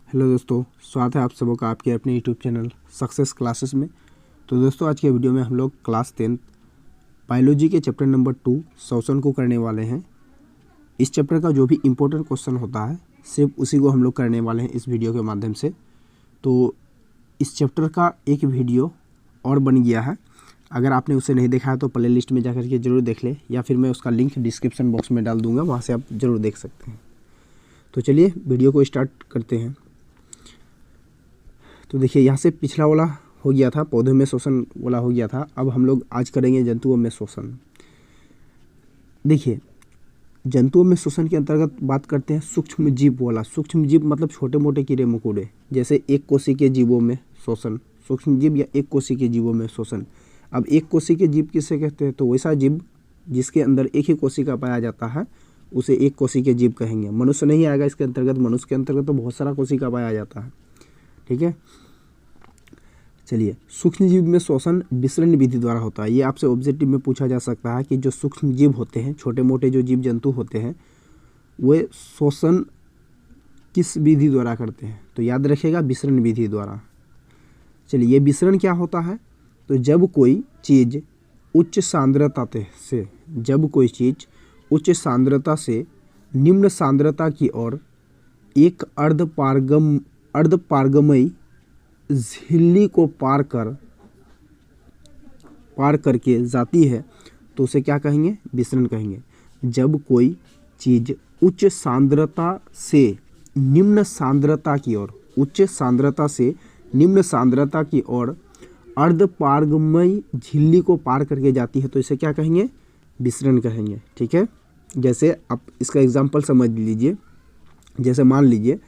Hello दोस्तों, स्वागत है आप सबों का आपके अपने यूट्यूब चैनल सक्सेस क्लासेस में। तो दोस्तों, आज के वीडियो में हम लोग क्लास 10 बायोलॉजी के चैप्टर नंबर 2 श्वसन को करने वाले हैं। इस चैप्टर का जो भी इम्पोर्टेंट क्वेश्चन होता है सिर्फ उसी को हम लोग करने वाले हैं इस वीडियो के माध्यम से। तो इस चैप्टर का एक वीडियो और बन गया है, अगर आपने उसे नहीं देखा है तो प्ले लिस्ट में जाकर के ज़रूर देख लें, या फिर मैं उसका लिंक डिस्क्रिप्शन बॉक्स में डाल दूँगा, वहाँ से आप ज़रूर देख सकते हैं। तो चलिए वीडियो को स्टार्ट करते हैं। तो देखिए, यहाँ से पिछला वाला हो गया था, पौधों में श्वसन वाला हो गया था। अब हम लोग आज करेंगे जंतुओं में श्वसन। देखिए, जंतुओं में श्वसन के अंतर्गत बात करते हैं सूक्ष्म जीव वाला। सूक्ष्म जीव मतलब छोटे मोटे कीड़े मकोड़े, जैसे एक कोशी के जीवों में श्वसन, सूक्ष्म जीव या एक कोशी के जीवों में श्वसन। अब एक कोशी के जीव किसे कहते हैं? तो वैसा जीव जिसके अंदर एक ही कोशिका पाया जाता है उसे एक कोशी के जीव कहेंगे। मनुष्य नहीं आएगा इसके अंतर्गत, मनुष्य के अंतर्गत तो बहुत सारा कोशिका पाया जाता है। ठीक है, चलिए। सूक्ष्म जीव में श्वसन विसरण विधि द्वारा होता है। ये आपसे ऑब्जेक्टिव में पूछा जा सकता है कि जो सूक्ष्म जीव होते हैं, छोटे मोटे जो जीव जंतु होते हैं, वे श्वसन किस विधि द्वारा करते हैं? तो याद रखिएगा, विसरण विधि द्वारा। चलिए, ये विसरण क्या होता है? तो जब कोई चीज़ उच्च सांद्रता से उच्च सांद्रता से निम्न सांद्रता की ओर एक अर्धपारगमयी झिल्ली को पार करके जाती है तो उसे क्या कहेंगे? विसरण कहेंगे। जब कोई चीज़ उच्च सांद्रता से निम्न सांद्रता की ओर अर्धपारगमयी झिल्ली को पार करके जाती है तो इसे क्या कहेंगे? विसरण कहेंगे। ठीक है, जैसे आप इसका एग्जाम्पल समझ लीजिए। जैसे मान लीजिए,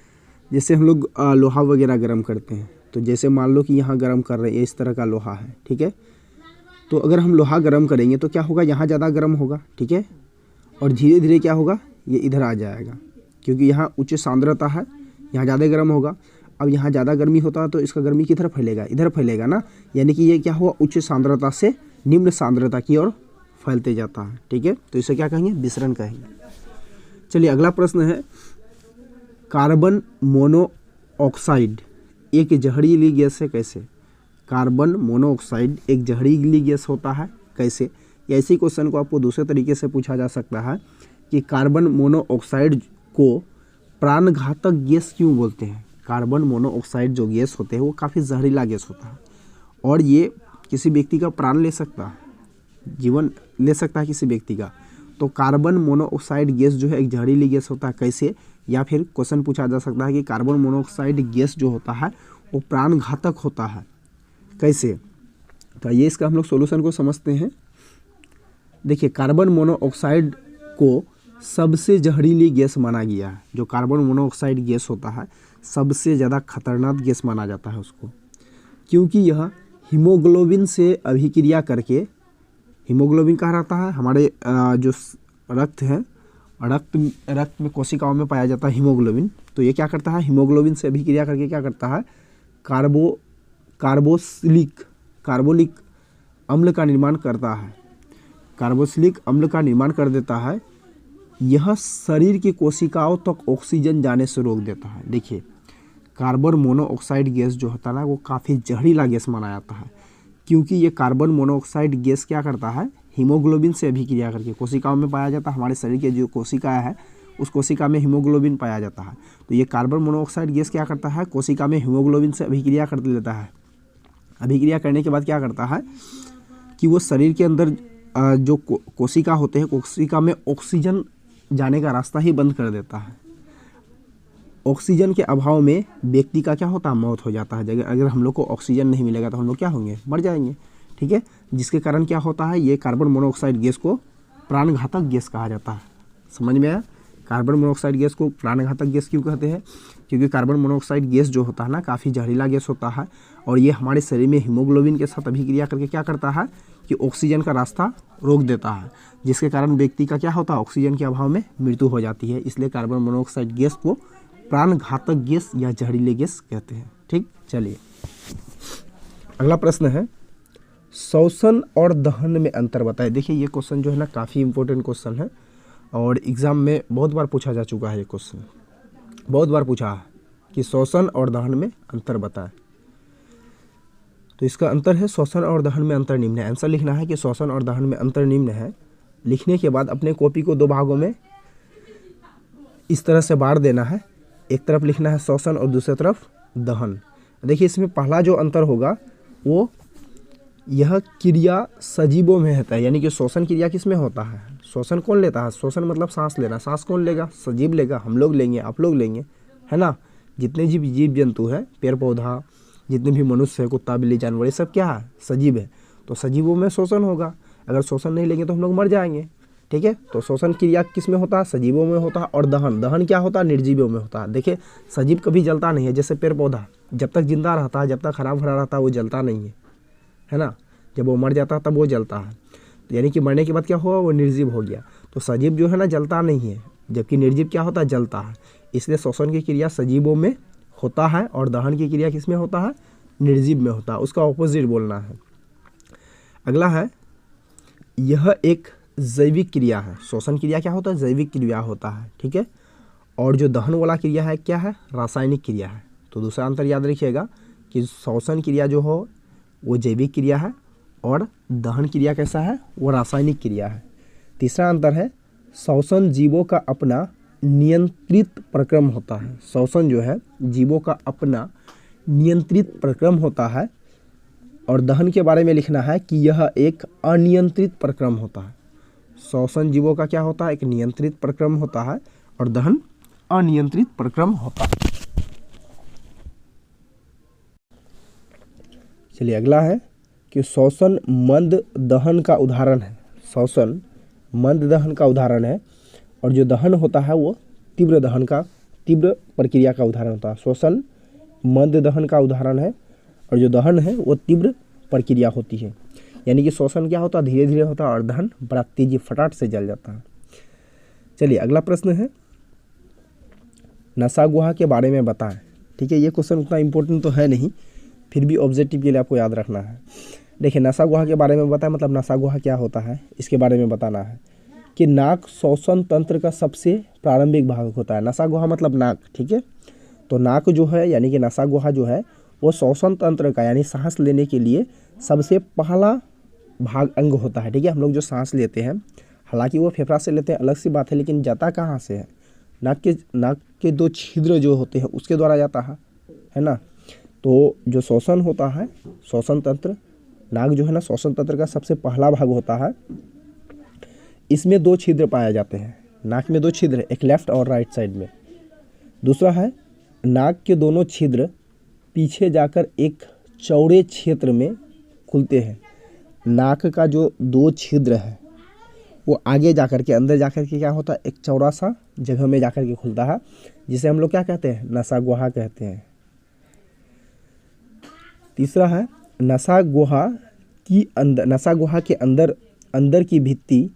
जैसे हम लोग लोहा वगैरह गर्म करते हैं, तो जैसे मान लो कि यहाँ गर्म कर रहे हैं, इस तरह का लोहा है। ठीक है, तो अगर हम लोहा गर्म करेंगे तो क्या होगा? यहाँ ज़्यादा गर्म होगा। ठीक है, और धीरे धीरे क्या होगा? ये इधर आ जाएगा, क्योंकि यहाँ उच्च सांद्रता है, यहाँ ज़्यादा गर्म होगा। अब यहाँ ज़्यादा गर्मी होता है तो इसका गर्मी किधर फैलेगा? इधर फैलेगा ना। यानी कि ये क्या हुआ? उच्च सांद्रता से निम्न सांद्रता की ओर फैलते जाता है। ठीक है, तो इसे क्या कहेंगे? विसरण कहेंगे। चलिए, अगला प्रश्न है, कार्बन मोनोऑक्साइड एक जहरीली गैस है, कैसे? कार्बन मोनोऑक्साइड एक जहरीली गैस होता है, कैसे? या इसी क्वेश्चन को आपको दूसरे तरीके से पूछा जा सकता है कि कार्बन मोनोऑक्साइड को प्राणघातक गैस क्यों बोलते हैं? कार्बन मोनोऑक्साइड जो गैस होते हैं वो काफ़ी जहरीला गैस होता है और ये किसी व्यक्ति का प्राण ले सकता है, जीवन ले सकता है किसी व्यक्ति का। तो कार्बन मोनोऑक्साइड गैस जो है एक जहरीली गैस होता है, कैसे? या फिर क्वेश्चन पूछा जा सकता है कि कार्बन मोनोऑक्साइड गैस जो होता है वो प्राणघातक होता है, कैसे? तो ये इसका हम लोग सॉल्यूशन को समझते हैं। देखिए, कार्बन मोनोऑक्साइड को सबसे जहरीली गैस माना गया है। जो कार्बन मोनोऑक्साइड गैस होता है सबसे ज़्यादा खतरनाक गैस माना जाता है उसको, क्योंकि यह हीमोग्लोबिन से अभिक्रिया करके, हीमोग्लोबिन कहाँ रहता है? हमारे जो रक्त है, रक्त में कोशिकाओं में पाया जाता है हीमोग्लोबिन। तो ये क्या करता है? हीमोग्लोबिन से अभिक्रिया करके क्या करता है? कार्बोलिक अम्ल का निर्माण करता है, कार्बोक्सिलिक अम्ल का निर्माण कर देता है। यह शरीर की कोशिकाओं तक ऑक्सीजन जाने से रोक देता है। देखिए, कार्बन मोनोऑक्साइड गैस जो होता है ना वो काफ़ी जहरीला गैस माना जाता है, क्योंकि ये कार्बन मोनोऑक्साइड गैस क्या करता है? हीमोग्लोबिन से अभिक्रिया करके कोशिकाओं में पाया जाता है। हमारे शरीर के जो कोशिका है उस कोशिका में हीमोग्लोबिन पाया जाता है। तो ये कार्बन मोनोऑक्साइड गैस क्या करता है? कोशिका में हीमोग्लोबिन से अभिक्रिया कर लेता है। अभिक्रिया करने के बाद क्या करता है कि वो शरीर के अंदर जो कोशिका होते हैं, कोशिका में ऑक्सीजन जाने का रास्ता ही बंद कर देता है। ऑक्सीजन के अभाव में व्यक्ति का क्या होता है? मौत हो जाता है। अगर हम लोग को ऑक्सीजन नहीं मिलेगा तो हम लोग क्या होंगे? मर जाएंगे। ठीक है, जिसके कारण क्या होता है? ये कार्बन मोनोऑक्साइड गैस को प्राणघातक गैस कहा जाता है। समझ में आया? कार्बन मोनोऑक्साइड गैस को प्राणघातक गैस क्यों कहते हैं? क्योंकि कार्बन मोनोऑक्साइड गैस जो होता है ना काफ़ी जहरीला गैस होता है और ये हमारे शरीर में हीमोग्लोबिन के साथ अभिक्रिया करके क्या करता है कि ऑक्सीजन का रास्ता रोक देता है, जिसके कारण व्यक्ति का क्या होता है? ऑक्सीजन के अभाव में मृत्यु हो जाती है। इसलिए कार्बन मोनोऑक्साइड गैस को प्राणघातक गैस या जहरीले गैस कहते हैं। ठीक, चलिए अगला प्रश्न है, श्वसन और दहन में अंतर बताएं। देखिए, ये क्वेश्चन जो है ना काफ़ी इंपॉर्टेंट क्वेश्चन है और एग्ज़ाम में बहुत बार पूछा जा चुका है। ये क्वेश्चन बहुत बार पूछा है। कि श्वसन और दहन में अंतर बताएं। तो इसका अंतर है श्वसन और दहन में अंतर निम्न है। आंसर लिखना है कि श्वसन और दहन में अंतर निम्न है। लिखने के बाद अपने कॉपी को 2 भागों में इस तरह से बांट देना है। एक तरफ लिखना है श्वसन और दूसरी तरफ दहन। देखिए इसमें पहला जो अंतर होगा वो यह क्रिया सजीवों में होता है, यानी कि श्वसन क्रिया किस में होता है? श्वसन कौन लेता है? श्वसन मतलब सांस लेना। सांस कौन लेगा? सजीव लेगा। हम लोग लेंगे, आप लोग लेंगे, है ना। जितने जीव जंतु है, पेड़ पौधा, जितने भी मनुष्य है, कुत्ता बिल्ली जानवर, ये सब क्या है? सजीव है। तो सजीवों में श्वसन होगा। अगर श्वसन नहीं लेंगे तो हम लोग मर जाएंगे, ठीक है। तो श्वसन क्रिया किस में होता है? सजीवों में होता है। और दहन क्या होता है? निर्जीवों में होता है। देखिए सजीव कभी जलता नहीं है, जैसे पेड़ पौधा जब तक जिंदा रहता है, जब तक हरा भरा रहता है, वो जलता नहीं है ना। जब वो मर जाता है तब वो जलता है। तो यानी कि मरने के बाद क्या हुआ? वो निर्जीव हो गया। तो सजीव जो है ना जलता नहीं है, जबकि निर्जीव क्या होता है? जलता है। इसलिए श्वसन की क्रिया सजीवों में होता है और दहन की क्रिया किस में होता है? निर्जीव में होता है। उसका ऑपोजिट बोलना है। अगला है, यह एक जैविक क्रिया है। श्वसन क्रिया क्या होता है? जैविक क्रिया होता है, ठीक है। और जो दहन वाला क्रिया है क्या है? रासायनिक क्रिया है। तो दूसरा अंतर याद रखिएगा कि श्वसन क्रिया जो हो वो जैविक क्रिया है और दहन क्रिया कैसा है? वो रासायनिक क्रिया है। तीसरा अंतर है, श्वसन जीवों का अपना नियंत्रित प्रक्रम होता है। श्वसन जो है जीवों का अपना नियंत्रित प्रक्रम होता है। और दहन के बारे में लिखना है कि यह एक अनियंत्रित प्रक्रम होता है। श्वसन जीवों का क्या होता है? एक नियंत्रित प्रक्रम होता है और दहन अनियंत्रित प्रक्रम होता है। चलिए अगला है कि श्वसन मंद दहन का उदाहरण है। श्वसन मंद दहन का उदाहरण है और जो दहन होता है वो तीव्र प्रक्रिया का उदाहरण होता है। श्वसन मंद दहन का उदाहरण है और जो दहन है वो तीव्र प्रक्रिया होती है। यानी कि श्वसन क्या होता है? धीरे धीरे होता है और दहन बड़ा तेजी फटाट से जल जाता है। चलिए अगला प्रश्न है, नसा गुहा के बारे में बताएं। ठीक है, ये क्वेश्चन उतना इम्पोर्टेंट तो है नहीं, फिर भी ऑब्जेक्टिव के लिए आपको याद रखना है। देखिए नसा गुहा के बारे में बताएं, मतलब नसा गुहा क्या होता है इसके बारे में बताना है कि नाक श्वसन तंत्र का सबसे प्रारंभिक भाग होता है। नसा गुहा मतलब नाक, ठीक है। तो नाक जो है यानी कि नसा गुहा जो है वो श्वसन तंत्र का यानी सांस लेने के लिए सबसे पहला भाग अंग होता है, ठीक है। हम लोग जो सांस लेते हैं, हालांकि वो फेफड़ा से लेते हैं अलग सी बात है, लेकिन जाता कहाँ से है? नाक के 2 छिद्र जो होते हैं उसके द्वारा जाता है ना। तो जो श्वसन होता है, श्वसन तंत्र, नाक जो है ना श्वसन तंत्र का सबसे पहला भाग होता है। इसमें 2 छिद्र पाए जाते हैं। नाक में 2 छिद्र, एक लेफ्ट और राइट साइड में। दूसरा है, नाक के दोनों छिद्र पीछे जाकर एक चौड़े क्षेत्र में खुलते हैं। नाक का जो 2 छिद्र है वो आगे जाकर के अंदर जाकर के क्या होता है? एक चौड़ा सा जगह में जाकर के खुलता है, जिसे हम लोग क्या कहते हैं? नसा गुहा कहते हैं। तीसरा है, नसा गुहा के अंदर की भित्ति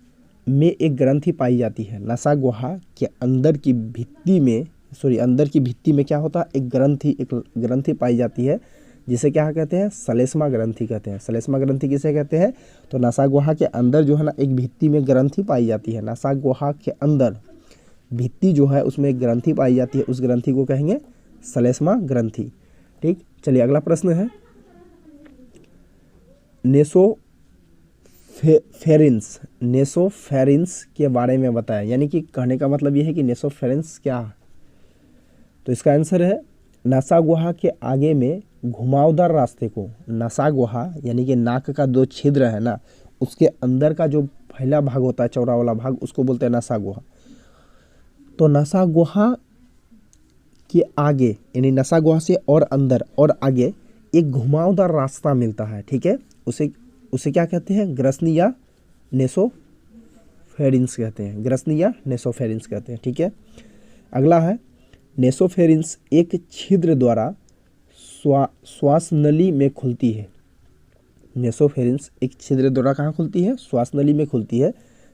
में एक ग्रंथि पाई जाती है। नसा गुहा के अंदर की भित्ति में क्या होता है? एक ग्रंथि पाई जाती है, जिसे क्या कहते हैं? श्लेष्मा ग्रंथि कहते हैं। श्लेष्मा ग्रंथि किसे कहते हैं? तो नसा गुहा के अंदर जो है ना एक भित्ति में ग्रंथि पाई जाती है। नसा गुहा के अंदर भित्ति जो है उसमें एक ग्रंथि पाई जाती है, उस ग्रंथि को कहेंगे श्लेष्मा ग्रंथि। ठीक, चलिए अगला प्रश्न है, नेसोफेरिन्स के बारे में बताएं। यानी कि कहने का मतलब यह है कि नेसोफेरिन्स क्या है? तो इसका आंसर है, नसा गुहा के आगे में घुमावदार रास्ते को, नसा गुहा यानी कि नाक का 2 छिद्र है ना, उसके अंदर का जो पहला भाग होता है, चौड़ा वाला भाग, उसको बोलते हैं नसा गुहा। तो नसा गुहा के आगे यानी नसा गुहा से और अंदर और आगे एक घुमावदार रास्ता मिलता है, ठीक है। उसे क्या कहते हैं? ग्रसनी या नेसोफेरिन्स कहते हैं। ग्रसनी या नेसोफेरिन्स कहते हैं, ठीक है। अगला है, नेसोफेरिन्स एक छिद्र द्वारा श्वास नली में खुलती है। नेसोफेरिन्स एक छिद्र द्वारा कहाँ खुलती है? श्वास नली में खुलती है,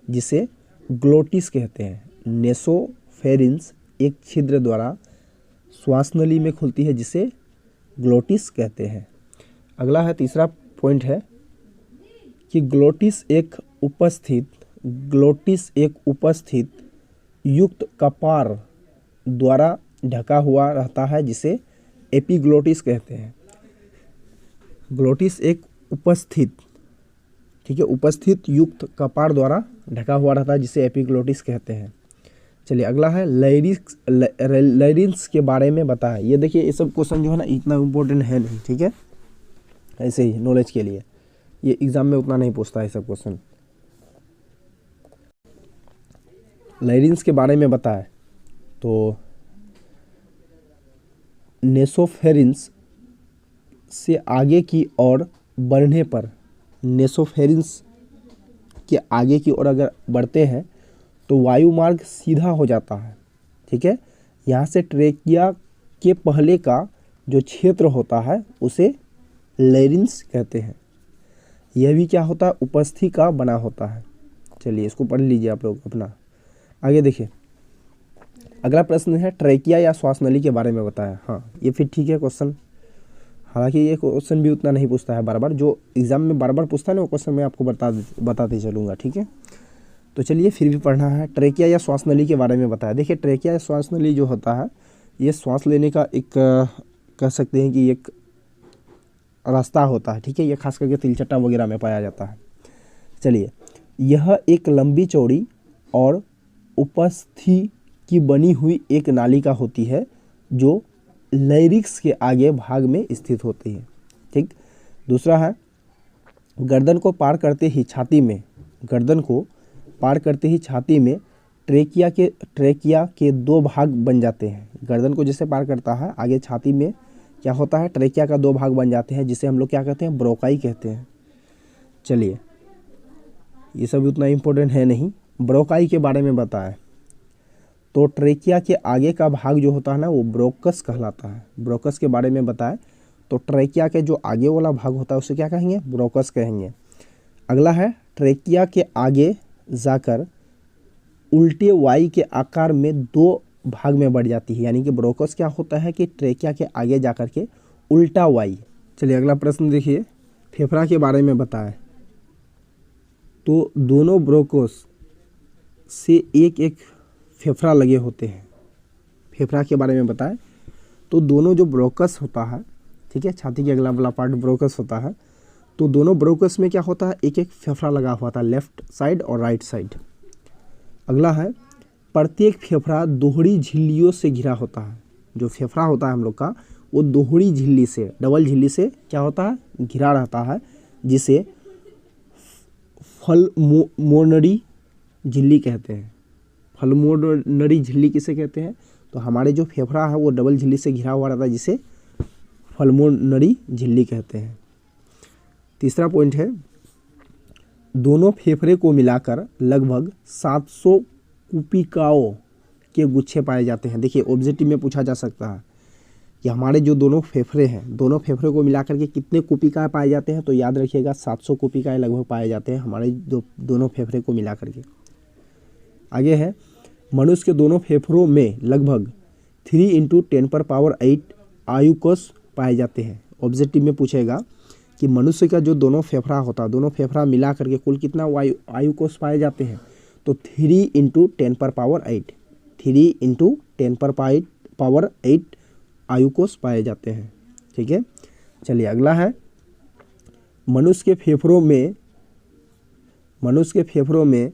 जिसे ग्लोटिस कहते हैं। नेसोफेरिन्स एक छिद्र द्वारा श्वास नली में खुलती है, जिसे ग्लोटिस कहते हैं। अगला है, तीसरा पॉइंट है कि ग्लोटिस एक उपस्थित युक्त कपार द्वारा ढका हुआ रहता है जिसे एपिग्लोटिस कहते हैं। ग्लोटिस एक उपस्थित, ठीक है, उपस्थित युक्त कपाट द्वारा ढका हुआ रहता है जिसे एपिग्लोटिस कहते हैं। चलिए अगला है लैरिंक्स के बारे में बताएं। ये देखिए ये सब क्वेश्चन जो है ना इतना इम्पोर्टेंट है नहीं, ठीक है, ऐसे ही नॉलेज के लिए, ये एग्जाम में उतना नहीं पूछता है सब क्वेश्चन। लैरिंक्स के बारे में बताएं तो नेसोफेरिंस से आगे की ओर बढ़ने पर, नेसोफेरिंस के आगे की ओर अगर बढ़ते हैं तो वायुमार्ग सीधा हो जाता है, ठीक है। यहाँ से ट्रेकिया के पहले का जो क्षेत्र होता है उसे लैरिंक्स कहते हैं। यह भी क्या होता है, उपस्थि का बना होता है। चलिए इसको पढ़ लीजिए आप लोग अपना। आगे देखिए अगला प्रश्न है ट्रेकिया या श्वास नली के बारे में बताया। हाँ ये फिर ठीक है क्वेश्चन, हालांकि ये क्वेश्चन भी उतना नहीं पूछता है बार बार, जो एग्जाम में बार बार पूछता है ना वो क्वेश्चन मैं आपको बताते चलूँगा, ठीक है। तो चलिए फिर भी पढ़ना है। ट्रेकिया या श्वास नली के बारे में बताया। देखिए ट्रेकिया या श्वास नली जो होता है ये श्वास लेने का एक कह सकते हैं कि एक रास्ता होता है, ठीक है। ये खास करके तिलचट्टा वगैरह में पाया जाता है। चलिए यह एक लंबी चौड़ी और उपस्थि की बनी हुई एक नालिका होती है जो लैरिंक्स के आगे भाग में स्थित होती है, ठीक। दूसरा है गर्दन को पार करते ही छाती में, गर्दन को पार करते ही छाती में ट्रेकिया के दो भाग बन जाते हैं। गर्दन को जैसे पार करता है आगे छाती में क्या होता है, ट्रेकिया का दो भाग बन जाते हैं जिसे हम लोग क्या कहते हैं, ब्रोकाई कहते हैं। चलिए ये सब उतना इम्पोर्टेंट है नहीं। ब्रोकाई के बारे में बताएं तो ट्रेकिया के आगे का भाग जो होता है ना वो ब्रोकस कहलाता है। ब्रोकस के बारे में बताएं तो ट्रेकिया के जो आगे वाला भाग होता है उसे क्या कहेंगे, ब्रोकस कहेंगे। अगला है ट्रेकिया के आगे जाकर उल्टे वाई के आकार में दो भाग में बढ़ जाती है, यानी कि ब्रोकस क्या होता है कि ट्रेकिया के आगे जाकर के उल्टा वाई। चलिए अगला प्रश्न देखिए फेफड़ा के बारे में बताएं तो दोनों ब्रोकस से एक एक फेफड़ा लगे होते हैं। फेफड़ा के बारे में बताएं तो दोनों जो ब्रोकस होता है, ठीक है, छाती के अगला वाला पार्ट ब्रोकस होता है, तो दोनों ब्रोकस में क्या होता है, एक एक फेफड़ा लगा हुआ था, लेफ्ट साइड और राइट साइड। अगला है प्रत्येक फेफड़ा दोहरी झिल्लियों से घिरा होता है। जो फेफड़ा होता है हम लोग का वो दोहरी झिल्ली से, डबल झिल्ली से क्या होता है, घिरा रहता है, जिसे पल्मोनरी झिल्ली कहते हैं। पल्मोनरी झिल्ली किसे कहते हैं, तो हमारे जो फेफड़ा है वो डबल झिल्ली से घिरा हुआ रहता है जिसे पल्मोनरी झिल्ली कहते हैं। तीसरा पॉइंट है दोनों फेफड़े को मिलाकर लगभग 700 कुपिकाओं के गुच्छे पाए जाते हैं। देखिए ऑब्जेक्टिव में पूछा जा सकता है कि हमारे जो दोनों फेफड़े हैं, दोनों फेफड़े को मिलाकर के कितने कुपिकाएँ पाए जाते हैं, तो याद रखिएगा 700 कुपिकाएँ लगभग पाए जाते हैं हमारे दोनों फेफड़े को मिला करके। आगे है मनुष्य के दोनों फेफड़ों में लगभग 3 × 10⁸ आयुकोष पाए जाते हैं। ऑब्जेक्टिव में पूछेगा कि मनुष्य का जो दोनों फेफड़ा होता है, दोनों फेफड़ा मिला करके कुल कितना आयुकोष पाए जाते हैं, तो 3 × 10⁸, 3 × 10⁸ आयुकोष पाए जाते हैं, ठीक है। चलिए अगला है मनुष्य के फेफड़ों में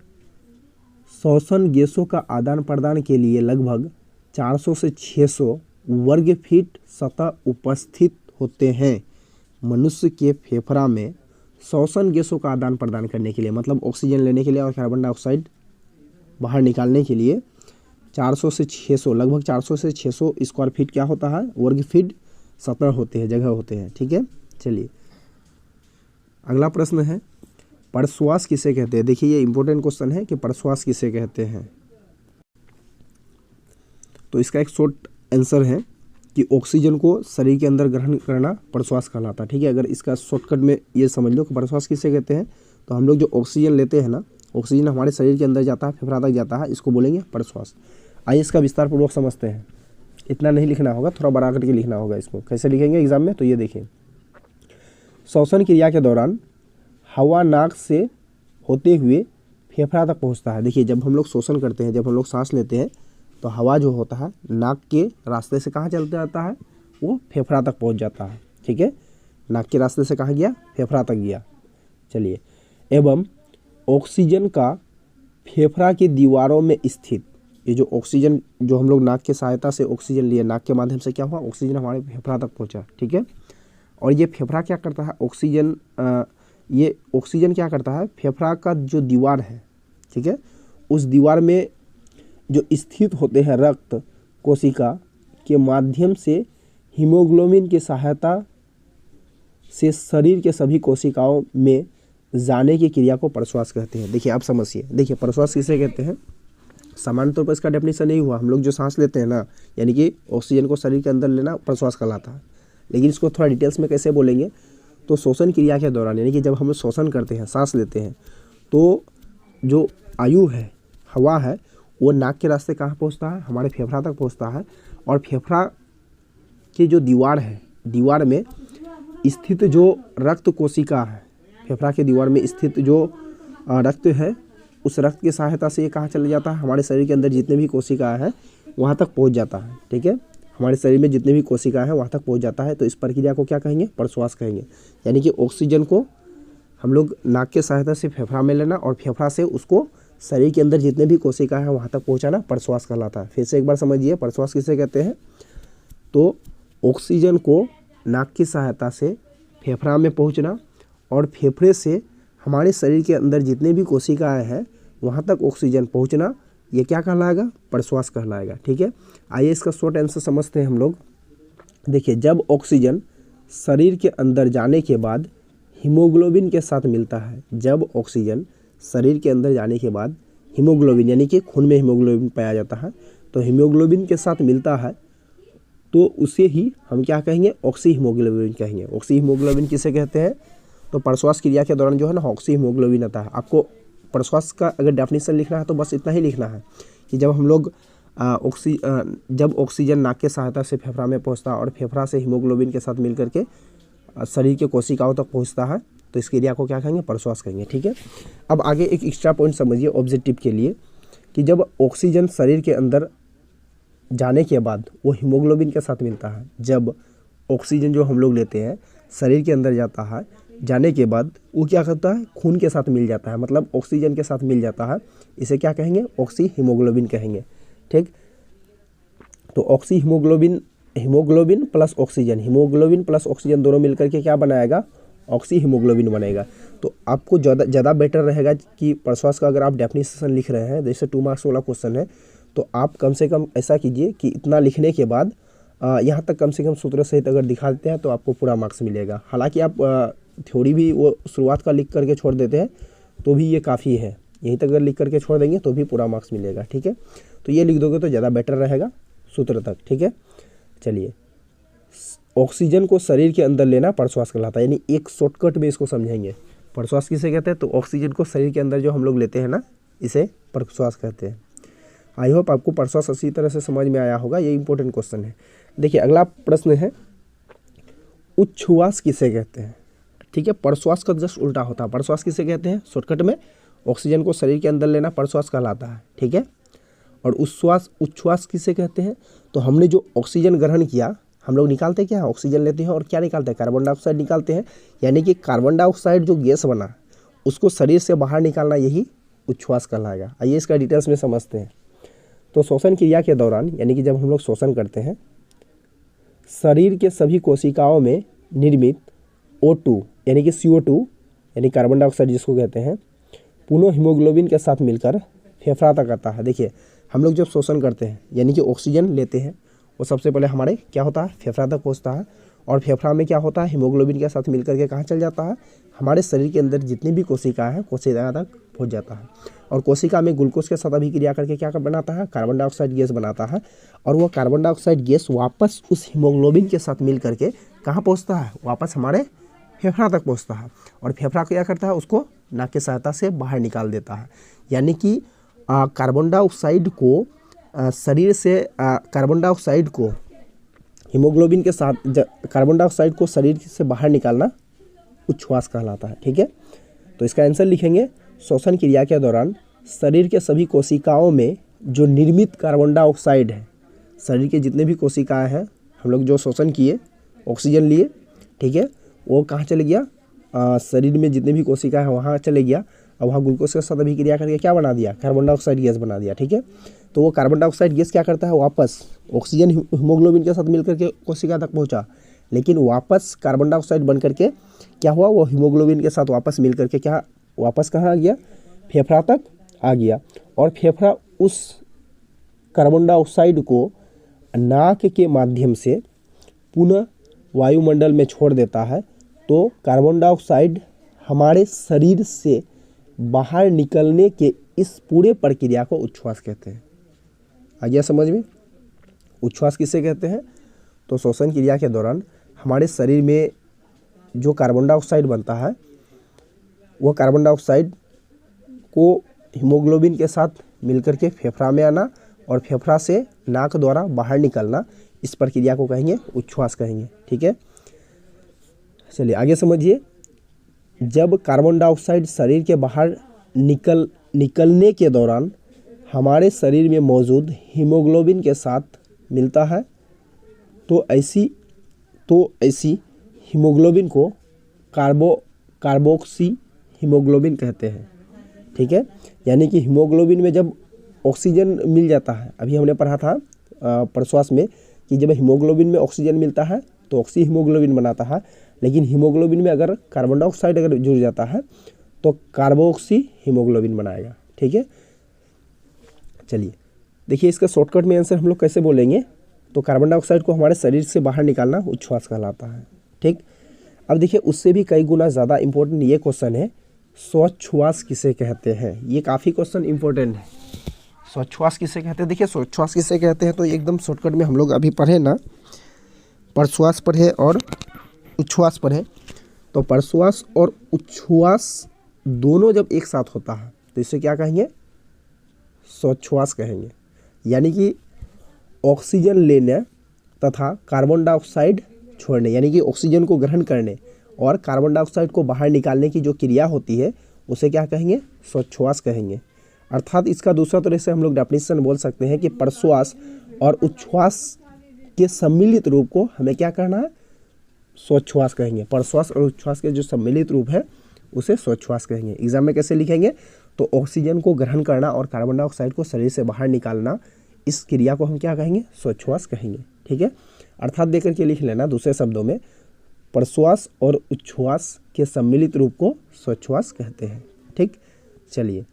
श्वसन गैसों का आदान प्रदान के लिए लगभग 400 से 600 वर्ग फीट सतह उपस्थित होते हैं। मनुष्य के फेफड़ा में श्वसन गैसों का आदान प्रदान करने के लिए, मतलब ऑक्सीजन लेने के लिए और कार्बन डाइऑक्साइड बाहर निकालने के लिए 400 से 600, लगभग 400 से 600 स्क्वायर फीट क्या होता है, वर्ग फीट सतह होते हैं, जगह होते हैं, ठीक है। चलिए अगला प्रश्न है प्रश्वास किसे कहते हैं। देखिए ये इंपॉर्टेंट क्वेश्चन है कि प्रश्वास किसे कहते हैं। तो इसका एक शॉर्ट आंसर है कि ऑक्सीजन को शरीर के अंदर ग्रहण करना प्रश्वास कहलाता है, ठीक है। अगर इसका शॉर्टकट में ये समझ लो कि प्रश्वास किसे कहते हैं, तो हम लोग जो ऑक्सीजन लेते हैं ना, ऑक्सीजन हमारे शरीर के अंदर जाता है, फेफड़ा तक जाता है, इसको बोलेंगे प्रश्वास। आइए इसका विस्तार पूर्वक समझते हैं। इतना नहीं लिखना होगा, थोड़ा बड़ा करके लिखना होगा इसको। कैसे लिखेंगे एग्जाम में, तो ये देखिए श्वसन क्रिया के दौरान हवा नाक से होते हुए फेफड़ा तक पहुंचता है। देखिए जब हम लोग श्वसन करते हैं, जब हम लोग सांस लेते हैं तो हवा जो होता है नाक के रास्ते से कहाँ चलता जाता है, वो फेफड़ा तक पहुँच जाता है। ठीक है, नाक के रास्ते से कहाँ गया, फेफड़ा तक गया। चलिए, एवं ऑक्सीजन का फेफड़ा की दीवारों में स्थित, ये जो ऑक्सीजन जो हम लोग नाक की सहायता से ऑक्सीजन लिए, नाक के माध्यम से क्या हुआ, ऑक्सीजन हमारे फेफड़ा तक पहुंचा। ठीक है, और ये फेफड़ा क्या करता है, ये ऑक्सीजन क्या करता है, फेफड़ा का जो दीवार है, ठीक है, उस दीवार में जो स्थित होते हैं रक्त कोशिका के माध्यम से हीमोग्लोबिन की सहायता से शरीर के सभी कोशिकाओं में जाने की क्रिया को प्रश्वास कहते हैं। देखिए, आप समझिए, देखिए प्रश्वास किसे कहते हैं, सामान्य तौर पर इसका डेफिनेशन नहीं हुआ, हम लोग जो सांस लेते हैं ना, यानी कि ऑक्सीजन को शरीर के अंदर लेना प्रश्वास कहलाता है। लेकिन इसको थोड़ा डिटेल्स में कैसे बोलेंगे, तो श्वसन क्रिया के दौरान, यानी कि जब हम श्वसन करते हैं, सांस लेते हैं, तो जो वायु है, हवा है, वो नाक के रास्ते कहाँ पहुँचता है, हमारे फेफड़ा तक पहुँचता है। और फेफड़ा की जो दीवार है, दीवार में स्थित जो रक्त कोशिका है, फेफड़ा के दीवार में स्थित जो रक्त है, उस रक्त की सहायता से ये कहाँ चले जाता है, हमारे शरीर के अंदर जितने भी कोशिका है वहाँ तक पहुँच जाता है। ठीक है, हमारे शरीर में जितने भी कोशिका है वहाँ तक पहुँच जाता है। तो इस प्रक्रिया को क्या कहेंगे, प्रश्वास कहेंगे। यानी कि ऑक्सीजन को हम लोग नाक के सहायता से फेफड़ा में लेना और फेफड़ा से उसको शरीर के अंदर जितने भी कोशिका है वहाँ तक पहुँचाना प्रश्वास कहलाता है। फिर से एक बार समझिए, प्रश्वास किसे कहते हैं, तो ऑक्सीजन को नाक की सहायता से फेफड़ा में पहुँचना और फेफड़े से हमारे शरीर के अंदर जितने भी कोशिकाएं हैं वहाँ तक ऑक्सीजन पहुँचना, ये क्या कहलाएगा, प्रश्वास कहलाएगा। ठीक है, आइए इसका शॉर्ट आंसर समझते हैं हम लोग। देखिए, जब ऑक्सीजन शरीर के अंदर जाने के बाद हीमोग्लोबिन के साथ मिलता है, जब ऑक्सीजन शरीर के अंदर जाने के बाद हीमोग्लोबिन, यानी कि खून में हीमोग्लोबिन पाया जाता है, तो हीमोग्लोबिन के साथ मिलता है, तो उसे ही हम क्या कहेंगे, ऑक्सी हीमोग्लोबिन कहेंगे। ऑक्सी हीमोग्लोबिन किसे कहते हैं, तो प्रश्वास क्रिया के दौरान जो है ना ऑक्सी हीमोग्लोबिन आता है। आपको प्रश्वास का अगर डेफिनेशन लिखना है तो बस इतना ही लिखना है कि जब हम लोग जब ऑक्सीजन नाक के सहायता से फेफड़ा में पहुंचता है और फेफड़ा से हीमोग्लोबिन के साथ मिलकर के शरीर के कोशिकाओं तक पहुंचता है, तो इस क्रिया को क्या कहेंगे, प्रश्वास कहेंगे। ठीक है, अब आगे एक एक्स्ट्रा पॉइंट समझिए ऑब्जेक्टिव के लिए, कि जब ऑक्सीजन शरीर के अंदर जाने के बाद वो हीमोग्लोबिन के साथ मिलता है, जब ऑक्सीजन जो हम लोग लेते हैं शरीर के अंदर जाता है, जाने के बाद वो क्या करता है, खून के साथ मिल जाता है, मतलब ऑक्सीजन के साथ मिल जाता है, इसे क्या कहेंगे, ऑक्सी हीमोग्लोबिन कहेंगे। ठीक, तो oxy haemoglobin plus oxygen, haemoglobin plus oxygen दोनों मिलकर के क्या बनाएगा, ऑक्सी हीमोग्लोबिन बनेगा। तो आपको ज़्यादा बेटर रहेगा कि प्रश्वास का अगर आप डेफिनेशन लिख रहे हैं, जैसे 2 मार्क्स वाला क्वेश्चन है, तो आप कम से कम ऐसा कीजिए कि इतना लिखने के बाद यहाँ तक कम से कम सूत्र सहित अगर दिखा देते हैं तो आपको पूरा मार्क्स मिलेगा। हालांकि आप थ्योरी भी वो शुरुआत का लिख करके छोड़ देते हैं तो भी ये काफ़ी है, यहीं तक अगर लिख करके छोड़ देंगे तो भी पूरा मार्क्स मिलेगा। ठीक है, तो ये लिख दोगे तो ज़्यादा बेटर रहेगा सूत्र तक। ठीक है, चलिए, ऑक्सीजन को शरीर के अंदर लेना प्रश्वास कहलाता है, यानी एक शॉर्टकट में इसको समझेंगे। प्रश्वास किसे कहते हैं, तो ऑक्सीजन को शरीर के अंदर जो हम लोग लेते हैं ना, इसे प्रश्वास कहते हैं। आई होप आपको प्रश्वास अच्छी तरह से समझ में आया होगा, ये इंपॉर्टेंट क्वेश्चन है। देखिए, अगला प्रश्न है, उच्छ्वास किसे कहते हैं। ठीक है, प्रश्वास का जस्ट उल्टा होता है। प्रश्वास किसे कहते हैं, शॉर्टकट में ऑक्सीजन को शरीर के अंदर लेना प्रश्वास कहलाता है। ठीक है, और उच्छ्वास किसे कहते हैं, तो हमने जो ऑक्सीजन ग्रहण किया, हम लोग निकालते क्या, ऑक्सीजन लेते हैं और क्या निकालते हैं, कार्बन डाइऑक्साइड निकालते हैं, यानी कि कार्बन डाइऑक्साइड जो गैस बना उसको शरीर से बाहर निकालना, यही उच्छ्वास कहलाएगा। आइए इसका डिटेल्स में समझते हैं। तो श्वसन क्रिया के दौरान, यानी कि जब हम लोग श्वसन करते हैं, शरीर के सभी कोशिकाओं में निर्मित O2 यानी कि CO2 यानी कार्बन डाइऑक्साइड जिसको कहते हैं, पुनः हीमोग्लोबिन के साथ मिलकर फेफड़ा तक आता है। देखिए, हम लोग जब श्वसन करते हैं यानी कि ऑक्सीजन लेते हैं, वो सबसे पहले हमारे क्या होता है, फेफड़ा तक पहुँचता है, और फेफड़ा में क्या होता है, हीमोग्लोबिन के साथ मिलकर के कहाँ चल जाता है, हमारे शरीर के अंदर जितनी भी कोशिका है कोशिका तक पहुँच जाता है, और कोशिका में ग्लूकोज के साथ अभिक्रिया करके क्या बनाता है, कार्बन डाइऑक्साइड गैस बनाता है, और वो कार्बन डाइऑक्साइड गैस वापस उस हीमोग्लोबिन के साथ मिल करके कहाँ पहुँचता है, वापस हमारे फेफड़ा तक पहुँचता है, और फेफड़ा क्या करता है, उसको नाक की सहायता से बाहर निकाल देता है। यानी कि कार्बन डाइऑक्साइड को शरीर से कार्बन डाइऑक्साइड को हीमोग्लोबिन के साथ कार्बन डाइऑक्साइड को शरीर से बाहर निकालना उच्छ्वास कहलाता है। ठीक है, तो इसका आंसर लिखेंगे, श्वसन क्रिया के दौरान शरीर के सभी कोशिकाओं में जो निर्मित कार्बन डाइऑक्साइड है, शरीर के जितने भी कोशिकाएं हैं, हम लोग जो शोषण किए, ऑक्सीजन लिए, ठीक है, वो कहाँ चले गया, शरीर में जितने भी कोशिका है वहाँ चले गया, और वहाँ ग्लूकोज के साथ अभिक्रिया करके क्या बना दिया, कार्बन डाइऑक्साइड गैस बना दिया, ठीक है। तो वो कार्बन डाइऑक्साइड गैस क्या करता है, वापस ऑक्सीजन हीमोग्लोबिन के साथ मिलकर के कोशिका तक पहुँचा, लेकिन वापस कार्बन डाइऑक्साइड बन करके क्या हुआ, वो हीमोग्लोबिन के साथ वापस मिल करके क्या वापस कहाँ आ गया, फेफड़ा तक आ गया, और फेफड़ा उस कार्बन डाइऑक्साइड को नाक के माध्यम से पुनः वायुमंडल में छोड़ देता है। तो कार्बन डाइऑक्साइड हमारे शरीर से बाहर निकलने के इस पूरे प्रक्रिया को उच्छ्वास कहते हैं। आ गया समझ में? उच्छ्वास किसे कहते हैं? तो श्वसन क्रिया के दौरान हमारे शरीर में जो कार्बन डाइऑक्साइड बनता है, वह कार्बन डाइऑक्साइड को हीमोग्लोबिन के साथ मिलकर के फेफड़ा में आना और फेफड़ा से नाक द्वारा बाहर निकलना, इस प्रक्रिया को कहेंगे उच्छ्वास कहेंगे, ठीक है। चलिए आगे समझिए। जब कार्बन डाइऑक्साइड शरीर के बाहर निकलने के दौरान हमारे शरीर में मौजूद हीमोग्लोबिन के साथ मिलता है, तो ऐसी हीमोग्लोबिन को कार्बोक्सी हीमोग्लोबिन कहते हैं, ठीक है। यानी कि हीमोग्लोबिन में जब ऑक्सीजन मिल जाता है, अभी हमने पढ़ा था प्रश्वास में कि जब हीमोग्लोबिन में ऑक्सीजन मिलता है तो ऑक्सी हीमोग्लोबिन बनाता है, लेकिन हीमोग्लोबिन में अगर कार्बन डाइऑक्साइड अगर जुड़ जाता है तो कार्बोक्सी हीमोग्लोबिन बनाएगा, ठीक है। चलिए देखिए, इसका शॉर्टकट में आंसर हम लोग कैसे बोलेंगे, तो कार्बन डाइऑक्साइड को हमारे शरीर से बाहर निकालना उच्छ्वास कहलाता है, ठीक। अब देखिए, उससे भी कई गुना ज़्यादा इम्पोर्टेंट ये क्वेश्चन है, स्वच्छ्वास किसे कहते हैं। ये काफ़ी क्वेश्चन इंपॉर्टेंट है। स्वच्छ्वास किसे कहते हैं? देखिए, स्वच्छ्वास किसे कहते हैं तो एकदम शॉर्टकट में हम लोग अभी पढ़े ना, प्रश्वास पढ़े और उच्छ्वास पढ़े। तो प्रश्वास और उच्छ्वास दोनों जब एक साथ होता है तो इसे क्या कहेंगे, स्वच्छ्वास कहेंगे। यानी कि ऑक्सीजन लेने तथा कार्बन डाइऑक्साइड छोड़ने, यानी कि ऑक्सीजन को ग्रहण करने और कार्बन डाइऑक्साइड को बाहर निकालने की जो क्रिया होती है उसे क्या कहेंगे, स्वच्छ्वास कहेंगे। अर्थात इसका दूसरा तरह से हम लोग डेफिनेशन बोल सकते हैं कि प्रश्वास और उच्छ्वास के सम्मिलित रूप को हमें क्या करना है, स्वच्छ्वास कहेंगे। प्रश्वास और उच्छ्वास के जो सम्मिलित रूप है उसे स्वच्छ्वास कहेंगे। एग्जाम में कैसे लिखेंगे, तो ऑक्सीजन को ग्रहण करना और कार्बन डाइऑक्साइड को शरीर से बाहर निकालना, इस क्रिया को हम क्या कहेंगे, स्वच्छ्वास कहेंगे, ठीक है। अर्थात देकर के लिख लेना, दूसरे शब्दों में प्रश्वास और उच्छ्वास के सम्मिलित रूप को स्वच्छ्वास कहते हैं, ठीक। चलिए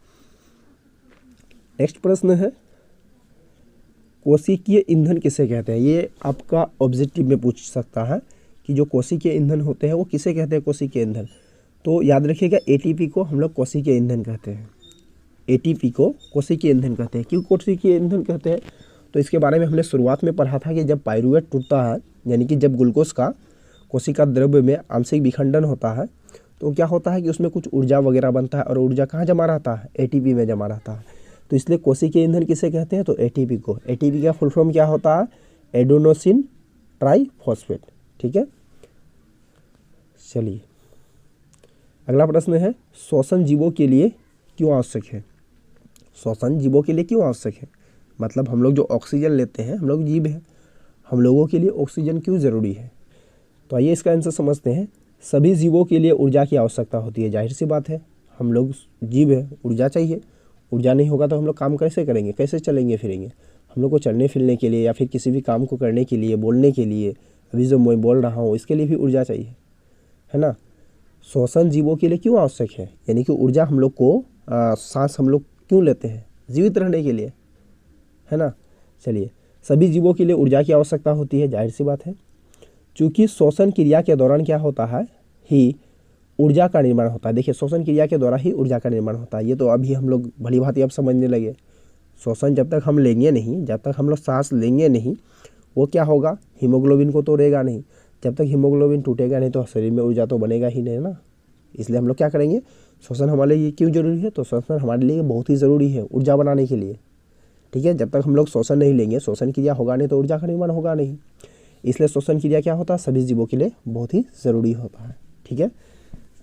नेक्स्ट प्रश्न है, कोशिकीय ईंधन किसे कहते हैं। ये आपका ऑब्जेक्टिव में पूछ सकता है कि जो कोशिकीय ईंधन होते हैं वो किसे कहते हैं, कोशिकीय ईंधन। तो याद रखिएगा, एटीपी को हम लोग कोशिकीय ईंधन कहते हैं। एटीपी को कोशिकीय ईंधन कहते हैं। क्यों कोशिकीय ईंधन कहते हैं, तो इसके बारे में हमने शुरुआत में पढ़ा था कि जब पाइरूवेट टूटता है, यानी कि जब ग्लूकोज का कोशिका द्रव्य में आंशिक विखंडन होता है, तो क्या होता है कि उसमें कुछ ऊर्जा वगैरह बनता है और ऊर्जा कहाँ जमा रहता है, एटीपी में जमा रहता है। तो इसलिए कोशिकीय ईंधन किसे कहते हैं, तो एटीपी को। एटीपी का फुल फॉर्म क्या होता है, एडेनोसिन ट्राइफॉस्फेट, ठीक है। चलिए अगला प्रश्न है, श्वसन जीवों के लिए क्यों आवश्यक है। श्वसन जीवों के लिए क्यों आवश्यक है, मतलब हम लोग जो ऑक्सीजन लेते हैं, हम लोग जीव हैं, हम लोगों के लिए ऑक्सीजन क्यों ज़रूरी है। तो आइए इसका आंसर समझते हैं। सभी जीवों के लिए ऊर्जा की आवश्यकता होती है, जाहिर सी बात है, हम लोग जीव हैं, ऊर्जा चाहिए। ऊर्जा नहीं होगा तो हम लोग काम कैसे करेंगे, कैसे चलेंगे फिरेंगे। हम लोग को चलने फिरने के लिए या फिर किसी भी काम को करने के लिए, बोलने के लिए, अभी जो मैं बोल रहा हूँ इसके लिए भी ऊर्जा चाहिए, है ना। श्वसन जीवों के लिए क्यों आवश्यक है, यानी कि ऊर्जा हम लोग को सांस हम लोग क्यों लेते हैं, जीवित रहने के लिए, है ना। चलिए, सभी जीवों के लिए ऊर्जा की आवश्यकता होती है, जाहिर सी बात है। चूँकि श्वसन क्रिया के दौरान क्या होता है, ही ऊर्जा का निर्माण होता है। देखिए, श्वसन क्रिया के द्वारा ही ऊर्जा का निर्माण होता है। ये तो अभी हम लोग भली भांति अब समझने लगे। श्वसन जब तक हम लेंगे नहीं, जब तक हम लोग सांस लेंगे नहीं, वो क्या होगा, हीमोग्लोबिन को तोड़ेगा नहीं। जब तक हीमोग्लोबिन टूटेगा नहीं तो शरीर में ऊर्जा तो बनेगा ही नहीं ना। इसलिए हम लोग क्या करेंगे, श्वसन हमारे लिए क्यों जरूरी है, तो श्वसन हमारे लिए बहुत ही ज़रूरी है ऊर्जा बनाने के लिए, ठीक है। जब तक हम लोग श्वसन नहीं लेंगे, श्वसन क्रिया होगा नहीं तो ऊर्जा का निर्माण होगा नहीं। इसलिए श्वसन क्रिया क्या होता है, सभी जीवों के लिए बहुत ही ज़रूरी होता है, ठीक है।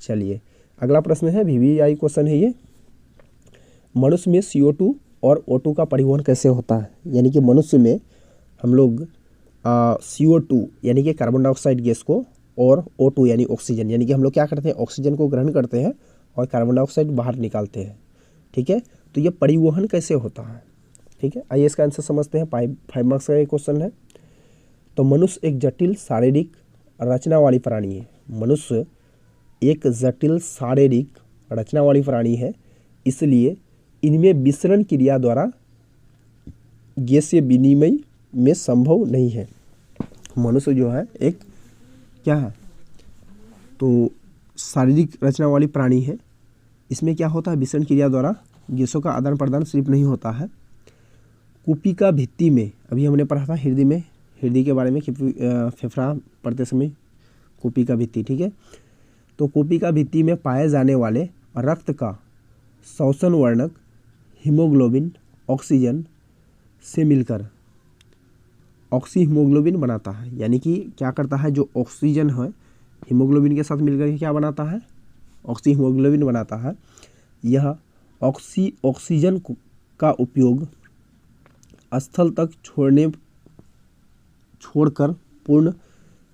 चलिए अगला प्रश्न है, VVI क्वेश्चन है ये। मनुष्य में CO2 और O2 का परिवहन कैसे होता है, यानी कि मनुष्य में हम लोग CO2 यानी कि कार्बन डाइऑक्साइड गैस को और O2 यानी ऑक्सीजन, यानी कि हम लोग क्या करते हैं, ऑक्सीजन को ग्रहण करते हैं और कार्बन डाइऑक्साइड बाहर निकालते हैं। ठीक है, तो ये परिवहन कैसे होता है। ठीक है, आइए इसका आंसर समझते हैं। 5 मार्क्स का ये क्वेश्चन है। तो मनुष्य एक जटिल शारीरिक रचना वाली प्राणी है। मनुष्य एक जटिल शारीरिक रचना वाली प्राणी है, इसलिए इनमें विसरण क्रिया द्वारा गैसीय विनिमय में संभव नहीं है। मनुष्य जो है एक क्या है, तो शारीरिक रचना वाली प्राणी है। इसमें क्या होता है, विसरण क्रिया द्वारा गैसों का आदान प्रदान सिर्फ नहीं होता है। कुपिका भित्ति में, अभी हमने पढ़ा था हृदय में, हृदय के बारे में, फेफड़ा पढ़ते समय कुपिका भित्ति। ठीक है, तो कुपिका भित्ति में पाए जाने वाले रक्त का श्वसन वर्णक हीमोग्लोबिन ऑक्सीजन से मिलकर ऑक्सी हीमोग्लोबिन बनाता है। यानी कि क्या करता है, जो ऑक्सीजन है हीमोग्लोबिन के साथ मिलकर के क्या बनाता है, ऑक्सी हीमोग्लोबिन बनाता है। यह ऑक्सीजन का उपयोग स्थल तक छोड़कर पूर्ण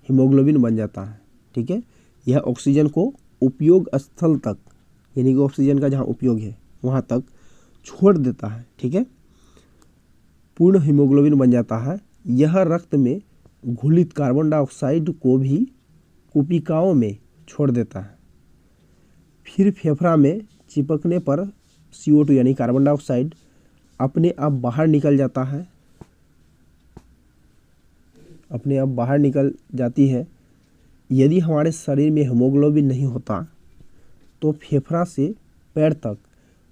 हीमोग्लोबिन बन जाता है। ठीक है, यह ऑक्सीजन को उपयोग स्थल तक, यानी कि ऑक्सीजन का जहाँ उपयोग है वहाँ तक छोड़ देता है। ठीक है, पूर्ण हीमोग्लोबिन बन जाता है। यह रक्त में घुलित कार्बन डाइऑक्साइड को भी कुपिकाओं में छोड़ देता है। फिर फेफड़ा में चिपकने पर CO2 यानी कार्बन डाइऑक्साइड अपने आप बाहर निकल जाता है, अपने आप बाहर निकल जाती है। यदि हमारे शरीर में हीमोग्लोबिन नहीं होता तो फेफड़ा से पैर तक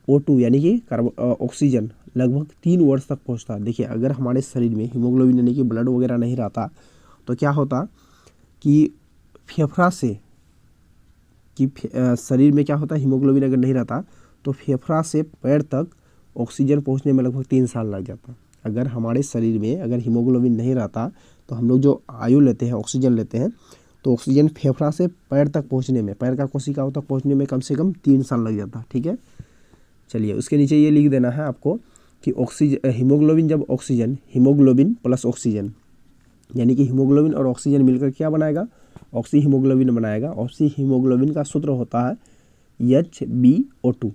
O2 यानी कि ऑक्सीजन लगभग 3 वर्ष तक पहुंचता। देखिए, अगर हमारे शरीर में हीमोग्लोबिन यानी कि ब्लड वगैरह नहीं रहता तो क्या होता कि फेफड़ा से शरीर में क्या होता है, हीमोग्लोबिन अगर नहीं रहता तो फेफड़ा से पैर तक ऑक्सीजन पहुंचने में लगभग 3 साल लग जाता। अगर हमारे शरीर में अगर हीमोग्लोबिन नहीं रहता तो हम लोग जो आयु लेते हैं, ऑक्सीजन लेते हैं, तो ऑक्सीजन फेफड़ा से पैर तक पहुंचने में, पैर का कोशिकाओं तक पहुंचने में कम से कम 3 साल लग जाता। ठीक है, चलिए उसके नीचे ये लिख देना है आपको कि हीमोग्लोबिन जब ऑक्सीजन, हीमोग्लोबिन प्लस ऑक्सीजन यानी कि हीमोग्लोबिन और ऑक्सीजन मिलकर क्या बनाएगा, ऑक्सी हीमोग्लोबिन बनाएगा। ऑक्सी हीमोग्लोबिन का सूत्र होता है HbO2।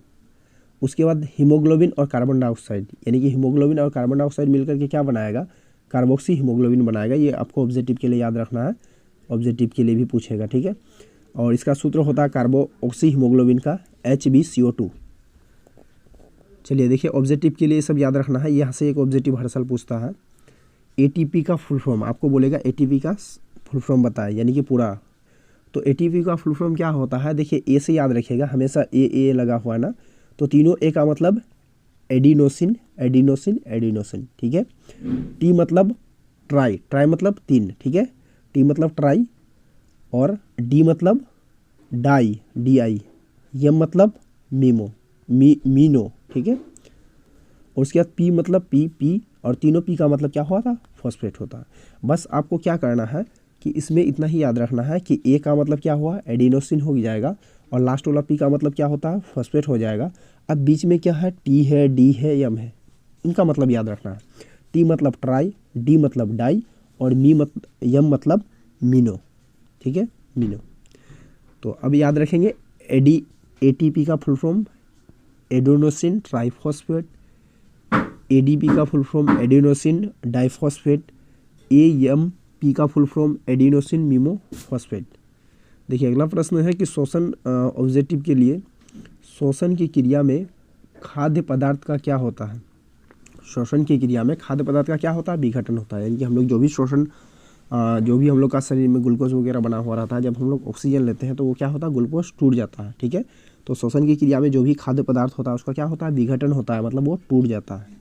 उसके बाद हीमोग्लोबिन और कार्बन डाइऑक्साइड यानी कि हीमोग्लोबिन और कार्बन डाइऑक्साइड मिलकर के क्या बनाएगा, कार्बोक्सी हीमोग्लोबिन बनाएगा। ये आपको ऑब्जेक्टिव के लिए याद रखना है, ऑब्जेक्टिव के लिए भी पूछेगा। ठीक है, और इसका सूत्र होता है कार्बोक्सी हीमोग्लोबिन का HbCO2। चलिए देखिए, ऑब्जेक्टिव के लिए सब याद रखना है। यहाँ से एक ऑब्जेक्टिव हर साल पूछता है। ATP का फुल फॉर्म आपको बोलेगा, ATP का फुल फॉर्म बताए यानी कि पूरा। तो ATP का फुल फॉर्म क्या होता है, देखिए ए से याद रखिएगा, हमेशा ए लगा हुआ है ना, तो तीनों ए का मतलब एडिनोसिन एडिनोसिन एडिनोसिन। ठीक है, T मतलब ट्राई, ट्राई मतलब 3। ठीक है, T मतलब ट्राई, और D मतलब डाई DI, M मतलब मीमो मीनो। ठीक है, और उसके बाद P मतलब पी, और तीनों P का मतलब क्या हुआ था, फॉस्फेट होता है। बस आपको क्या करना है कि इसमें इतना ही याद रखना है कि A का मतलब क्या हुआ, एडिनोसिन हो जाएगा, और लास्ट वाला P का मतलब क्या होता है, फॉस्फेट हो जाएगा। अब बीच में क्या है, T है, D है, M है, इनका मतलब याद रखना है। T मतलब ट्राई, D मतलब डाई, और M मतलब मीनो। ठीक है, मीनो। तो अब याद रखेंगे ATP का full form adenosine triphosphate, ADP का full form adenosine diphosphate, AMP का फुल फॉर्म एडिनोसिन मीमोफॉस्फेट। देखिए अगला प्रश्न है कि श्वसन, ऑब्जेक्टिव के लिए श्वसन की क्रिया में खाद्य पदार्थ का क्या होता है। श्वसन की क्रिया में खाद्य पदार्थ का क्या होता है, विघटन होता है। यानी कि हम लोग जो भी श्वसन, जो भी हम लोग का शरीर में ग्लूकोज वगैरह बना हुआ रहता है, जब हम लोग ऑक्सीजन लेते हैं तो वो क्या होता है, ग्लूकोज टूट जाता है। ठीक है, तो श्वसन की क्रिया में जो भी खाद्य पदार्थ होता है उसका क्या होता है, विघटन होता है, मतलब वो टूट जाता है।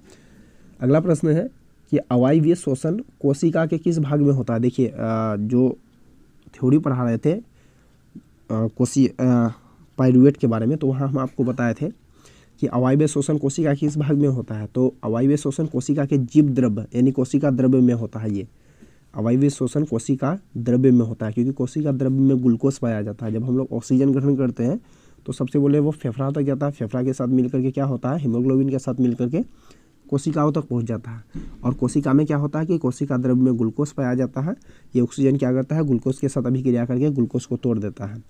अगला प्रश्न है कि अवायवीय श्वसन कोशिका के किस भाग में होता है। देखिए जो थ्योरी पढ़ा रहे थे पाइरूवेट के बारे में, तो वहाँ हम आपको बताए थे कि अवायवीय श्वसन कोशिका के किस भाग में होता है। तो अवायवीय श्वसन कोशिका के जीव द्रव्य यानी कोशिका द्रव्य में होता है। ये अवायवीय श्वसन कोशिका द्रव्य में होता है, क्योंकि कोशिका द्रव्य में ग्लूकोज पाया जाता है। जब हम लोग ऑक्सीजन ग्रहण करते हैं तो सबसे पहले वो फेफड़ा तक जाता है, फेफड़ा के साथ मिलकर के क्या होता है, हीमोग्लोबिन के साथ मिलकर के कोशिकाओं तक पहुंच जाता है। और कोशिका में क्या होता है कि कोशिका द्रव्य में ग्लूकोज पाया जाता है। ये ऑक्सीजन क्या करता है, ग्लूकोज के साथ अभिक्रिया करके ग्लूकोज को तोड़ देता है।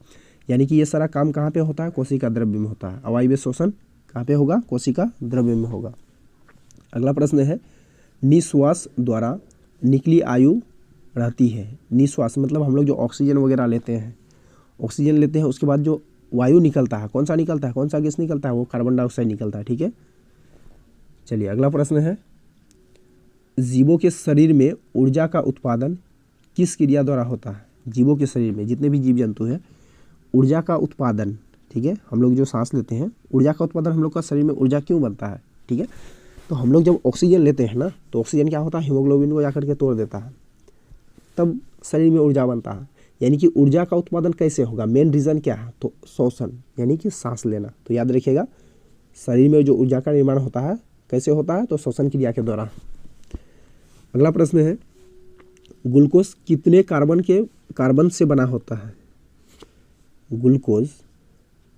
यानी कि ये सारा काम कहाँ पे होता है, कोशिका द्रव्य में होता है। अवायवीय शोषण कहाँ पे होगा, कोशिका द्रव्य में होगा। अगला प्रश्न है, निश्वास द्वारा निकली आयु रहती है। निश्वास मतलब हम लोग जो ऑक्सीजन वगैरह लेते हैं, ऑक्सीजन लेते हैं उसके बाद जो वायु निकलता है, कौन सा निकलता है, कौन सा गैस निकलता है, वो कार्बन डाइऑक्साइड निकलता है। ठीक है, चलिए अगला प्रश्न है, जीवों के शरीर में ऊर्जा का उत्पादन किस क्रिया द्वारा होता है। जीवों के शरीर में जितने भी जीव जंतु हैं, ऊर्जा का उत्पादन, ठीक है, हम लोग जो सांस लेते हैं, ऊर्जा का उत्पादन, हम लोग का शरीर में ऊर्जा क्यों बनता है। ठीक है, तो हम लोग जब ऑक्सीजन लेते हैं ना, तो ऑक्सीजन क्या होता है, हीमोग्लोबिन को जाकर के तोड़ देता है, तब शरीर में ऊर्जा बनता है। यानी कि ऊर्जा का उत्पादन कैसे होगा, मेन रीज़न क्या है, तो श्वसन यानी कि सांस लेना। तो याद रखिएगा, शरीर में जो ऊर्जा का निर्माण होता है कैसे होता है, तो श्वसन क्रिया के द्वारा। अगला प्रश्न है, ग्लूकोज कितने कार्बन से बना होता है। ग्लूकोज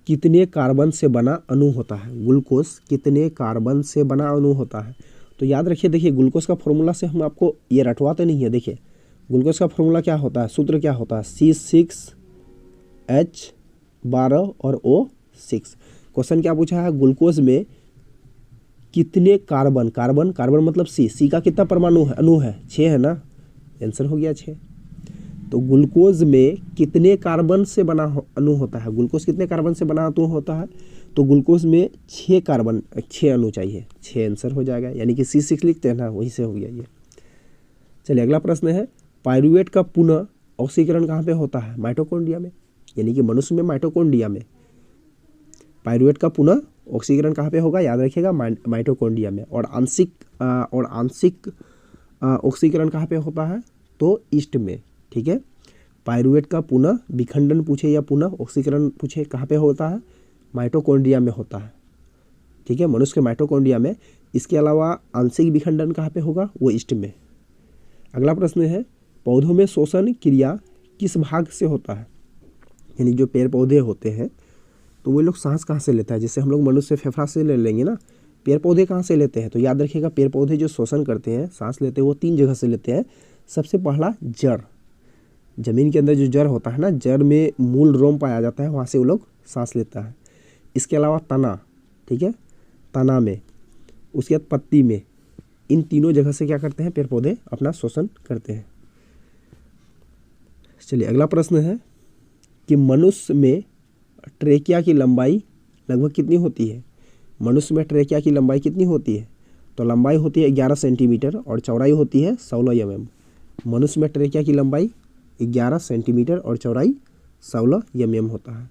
कितने कार्बन से बना अणु होता है। ग्लूकोज कितने कार्बन से बना अणु होता है। तो याद रखिए, देखिए ग्लूकोज का फॉर्मूला से हम आपको ये रटवाते नहीं है। देखिए ग्लूकोज का फॉर्मूला क्या होता है, सूत्र क्या होता है, C6H12 और O6। क्वेश्चन क्या पूछा है, ग्लूकोज में कितने कार्बन मतलब सी का कितना परमाणु है, अणु है, 6 है ना, आंसर हो गया 6। तो ग्लूकोज में कितने कार्बन से बना अणु होता है, ग्लूकोज कितने कार्बन से बना अणु होता है, तो ग्लूकोज में 6 अणु चाहिए, 6 आंसर हो जाएगा। यानी कि C6 लिखते हैं ना, वहीं से हो गया ये। चलिए अगला प्रश्न है, पायरुवेट का पुनः ऑक्सीकरण कहाँ पे होता है, माइटोकॉन्ड्रिया में। यानी कि मनुष्य में माइटोकॉन्ड्रिया में पायरुवेट का पुनः ऑक्सीकरण कहाँ पे होगा, याद रखिएगा, माइटोकॉन्ड्रिया में। और आंशिक ऑक्सीकरण कहाँ पे होता है, तो ईस्ट में। ठीक है, पायरुवेट का पुनः विखंडन पूछे या पुनः ऑक्सीकरण पूछे, कहाँ पे होता है, माइटोकॉन्ड्रिया में होता है। ठीक है, मनुष्य के माइटोकॉन्ड्रिया में। इसके अलावा आंशिक विखंडन कहाँ पे होगा, वो ईस्ट में। अगला प्रश्न है, पौधों में श्वसन क्रिया किस भाग से होता है। यानी जो पेड़ पौधे होते हैं, तो वो लोग सांस कहाँ से लेता है, जैसे हम लोग मनुष्य फेफड़ा से ले लेंगे ना, पेड़ पौधे कहाँ से लेते हैं। तो याद रखिएगा, पेड़ पौधे जो श्वसन करते हैं, सांस लेते हैं, वो 3 जगह से लेते हैं। सबसे पहला जड़, जमीन के अंदर जो जड़ होता है ना, जड़ में मूल रोम पाया जाता है, वहाँ से वो लोग सांस लेता है। इसके अलावा तना, ठीक है, तना में, उसके बाद पत्ती में, इन तीनों जगह से क्या करते हैं, पेड़ पौधे अपना श्वसन करते हैं। चलिए अगला प्रश्न है कि मनुष्य में ट्रेकिया की लंबाई लगभग कितनी होती है। मनुष्य में ट्रेकिया की लंबाई कितनी होती है, तो लंबाई होती है 11 सेंटीमीटर और चौड़ाई होती है 16 mm। मनुष्य में ट्रेकिया की लंबाई 11 सेंटीमीटर और चौड़ाई 16 mm होता है।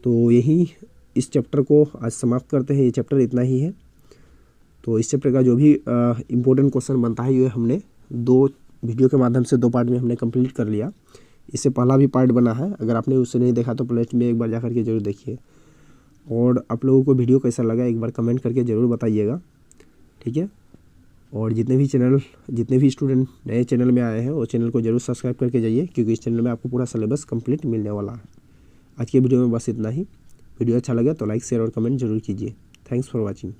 तो यही इस चैप्टर को आज समाप्त करते हैं। ये चैप्टर इतना ही है। तो इस चैप्टर का जो भी इम्पोर्टेंट क्वेश्चन बनता है, ये हमने 2 वीडियो के माध्यम से 2 पार्ट में हमने कंप्लीट कर लिया। इससे पहला भी पार्ट बना है, अगर आपने उसे नहीं देखा तो प्लेलिस्ट में एक बार जा करके जरूर देखिए। और आप लोगों को वीडियो कैसा लगा एक बार कमेंट करके ज़रूर बताइएगा। ठीक है, और जितने भी स्टूडेंट नए चैनल में आए हैं, वो चैनल को जरूर सब्सक्राइब करके जाइए, क्योंकि इस चैनल में आपको पूरा सिलेबस कंप्लीट मिलने वाला है। आज के वीडियो में बस इतना ही। वीडियो अच्छा लगा तो लाइक, शेयर और कमेंट जरूर कीजिए। Thanks for watching.